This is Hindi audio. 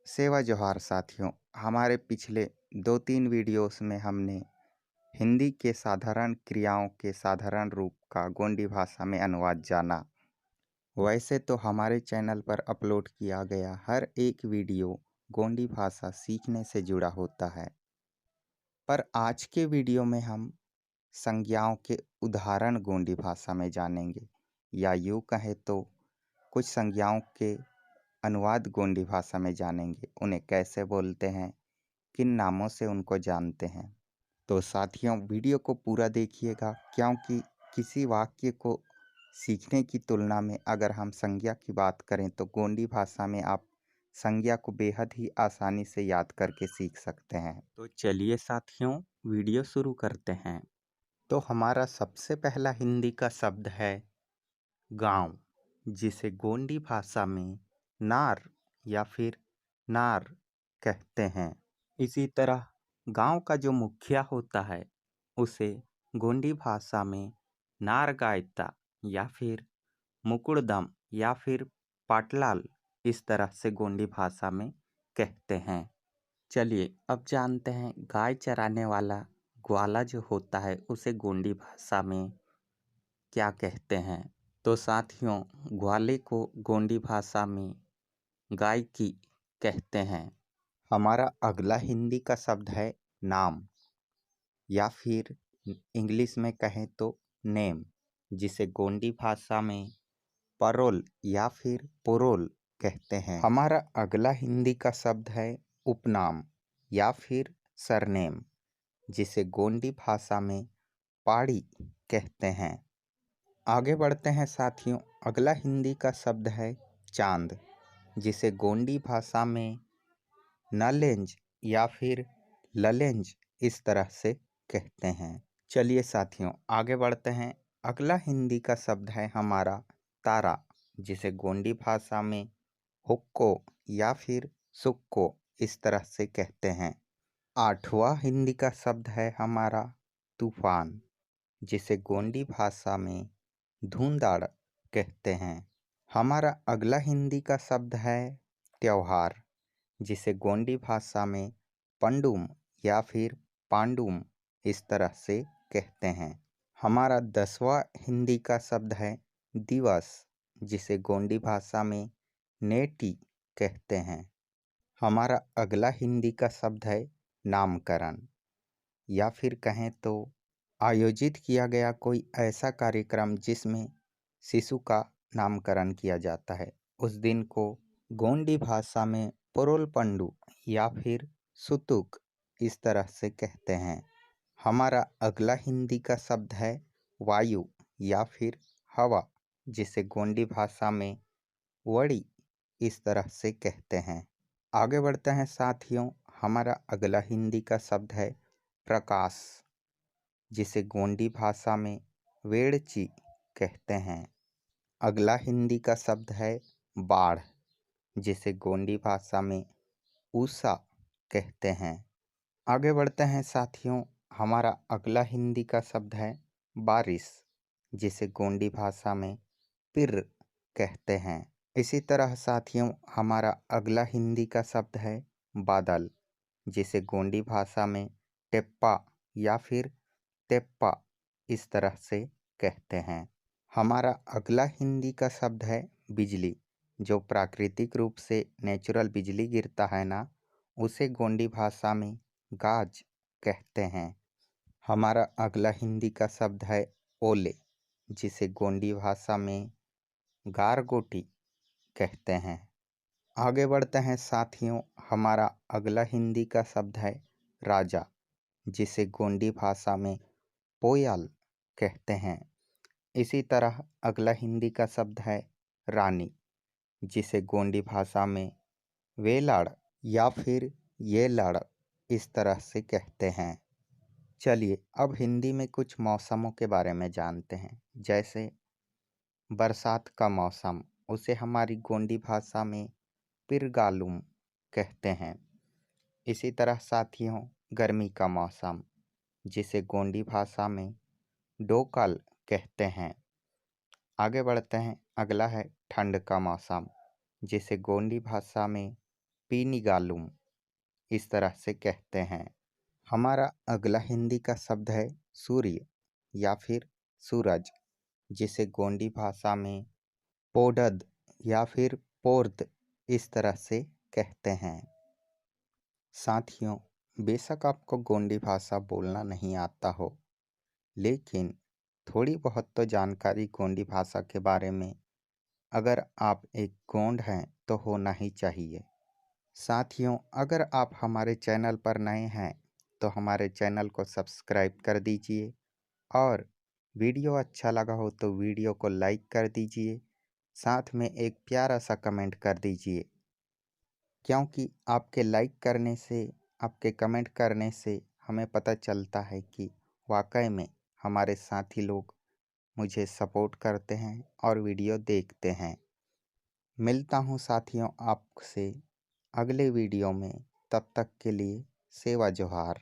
सेवा जोहार साथियों। हमारे पिछले 2-3 वीडियोस में हमने हिंदी के साधारण क्रियाओं के साधारण रूप का गोंडी भाषा में अनुवाद जाना। वैसे तो हमारे चैनल पर अपलोड किया गया हर एक वीडियो गोंडी भाषा सीखने से जुड़ा होता है, पर आज के वीडियो में हम संज्ञाओं के उदाहरण गोंडी भाषा में जानेंगे, या यूँ कहें तो कुछ संज्ञाओं के अनुवाद गोंडी भाषा में जानेंगे। उन्हें कैसे बोलते हैं, किन नामों से उनको जानते हैं। तो साथियों, वीडियो को पूरा देखिएगा, क्योंकि किसी वाक्य को सीखने की तुलना में अगर हम संज्ञा की बात करें तो गोंडी भाषा में आप संज्ञा को बेहद ही आसानी से याद करके सीख सकते हैं। तो चलिए साथियों, वीडियो शुरू करते हैं। तो हमारा सबसे पहला हिंदी का शब्द है गांव, जिसे गोंडी भाषा में नार या फिर नार कहते हैं। इसी तरह गांव का जो मुखिया होता है उसे गोंडी भाषा में नार गायता या फिर मुकुड़दम या फिर पाटलाल इस तरह से गोंडी भाषा में कहते हैं। चलिए अब जानते हैं गाय चराने वाला ग्वाला जो होता है उसे गोंडी भाषा में क्या कहते हैं। तो साथियों, ग्वाले को गोंडी भाषा में गाय की कहते हैं। हमारा अगला हिंदी का शब्द है नाम, या फिर इंग्लिश में कहें तो नेम, जिसे गोंडी भाषा में परोल या फिर पोरोल कहते हैं। हमारा अगला हिंदी का शब्द है उपनाम या फिर सरनेम, जिसे गोंडी भाषा में पाड़ी कहते हैं। आगे बढ़ते हैं साथियों, अगला हिंदी का शब्द है चांद, जिसे गोंडी भाषा में नलेंज या फिर ललेंज इस तरह से कहते हैं। चलिए साथियों, आगे बढ़ते हैं। अगला हिंदी का शब्द है हमारा तारा, जिसे गोंडी भाषा में हुक्को या फिर सुक्को इस तरह से कहते हैं। आठवां हिंदी का शब्द है हमारा तूफान, जिसे गोंडी भाषा में धुंधाड़ कहते हैं। हमारा अगला हिंदी का शब्द है त्योहार, जिसे गोंडी भाषा में पंडुम या फिर पांडुम इस तरह से कहते हैं। हमारा 10वां हिंदी का शब्द है दिवस, जिसे गोंडी भाषा में नेटी कहते हैं। हमारा अगला हिंदी का शब्द है नामकरण, या फिर कहें तो आयोजित किया गया कोई ऐसा कार्यक्रम जिसमें शिशु का नामकरण किया जाता है, उस दिन को गोंडी भाषा में पोरोल पंडु या फिर सुतुक इस तरह से कहते हैं। हमारा अगला हिंदी का शब्द है वायु या फिर हवा, जिसे गोंडी भाषा में वड़ी इस तरह से कहते हैं। आगे बढ़ते हैं साथियों, हमारा अगला हिंदी का शब्द है प्रकाश, जिसे गोंडी भाषा में वेड़ची कहते हैं। अगला हिंदी का शब्द है बाढ़, जिसे गोंडी भाषा में ऊषा कहते हैं। आगे बढ़ते हैं साथियों, हमारा अगला हिंदी का शब्द है बारिश, जिसे गोंडी भाषा में पिर कहते हैं। इसी तरह साथियों, हमारा अगला हिंदी का शब्द है बादल, जिसे गोंडी भाषा में टेप्पा या फिर तेप्पा इस तरह से कहते हैं। हमारा अगला हिंदी का शब्द है बिजली, जो प्राकृतिक रूप से नेचुरल बिजली गिरता है ना, उसे गोंडी भाषा में गाज कहते हैं। हमारा अगला हिंदी का शब्द है ओले, जिसे गोंडी भाषा में गारगोटी कहते हैं। आगे बढ़ते हैं साथियों, हमारा अगला हिंदी का शब्द है राजा, जिसे गोंडी भाषा में पोयाल कहते हैं। इसी तरह अगला हिंदी का शब्द है रानी, जिसे गोंडी भाषा में वेलाड़ या फिर येलाड़ इस तरह से कहते हैं। चलिए अब हिंदी में कुछ मौसमों के बारे में जानते हैं। जैसे बरसात का मौसम, उसे हमारी गोंडी भाषा में पिरगालुम कहते हैं। इसी तरह साथियों, गर्मी का मौसम, जिसे गोंडी भाषा में डोकल कहते हैं। आगे बढ़ते हैं, अगला है ठंड का मौसम, जिसे गोंडी भाषा में पीनिगालुम इस तरह से कहते हैं। हमारा अगला हिंदी का शब्द है सूर्य या फिर सूरज, जिसे गोंडी भाषा में पोडद या फिर पोर्द इस तरह से कहते हैं। साथियों, बेशक आपको गोंडी भाषा बोलना नहीं आता हो, लेकिन थोड़ी बहुत तो जानकारी गोंडी भाषा के बारे में अगर आप एक गोंड हैं तो होना ही चाहिए। साथियों, अगर आप हमारे चैनल पर नए हैं तो हमारे चैनल को सब्सक्राइब कर दीजिए और वीडियो अच्छा लगा हो तो वीडियो को लाइक कर दीजिए, साथ में एक प्यारा सा कमेंट कर दीजिए, क्योंकि आपके लाइक करने से, आपके कमेंट करने से हमें पता चलता है कि वाकई में हमारे साथी लोग मुझे सपोर्ट करते हैं और वीडियो देखते हैं। मिलता हूँ साथियों आपसे अगले वीडियो में, तब तक के लिए सेवा जोहार।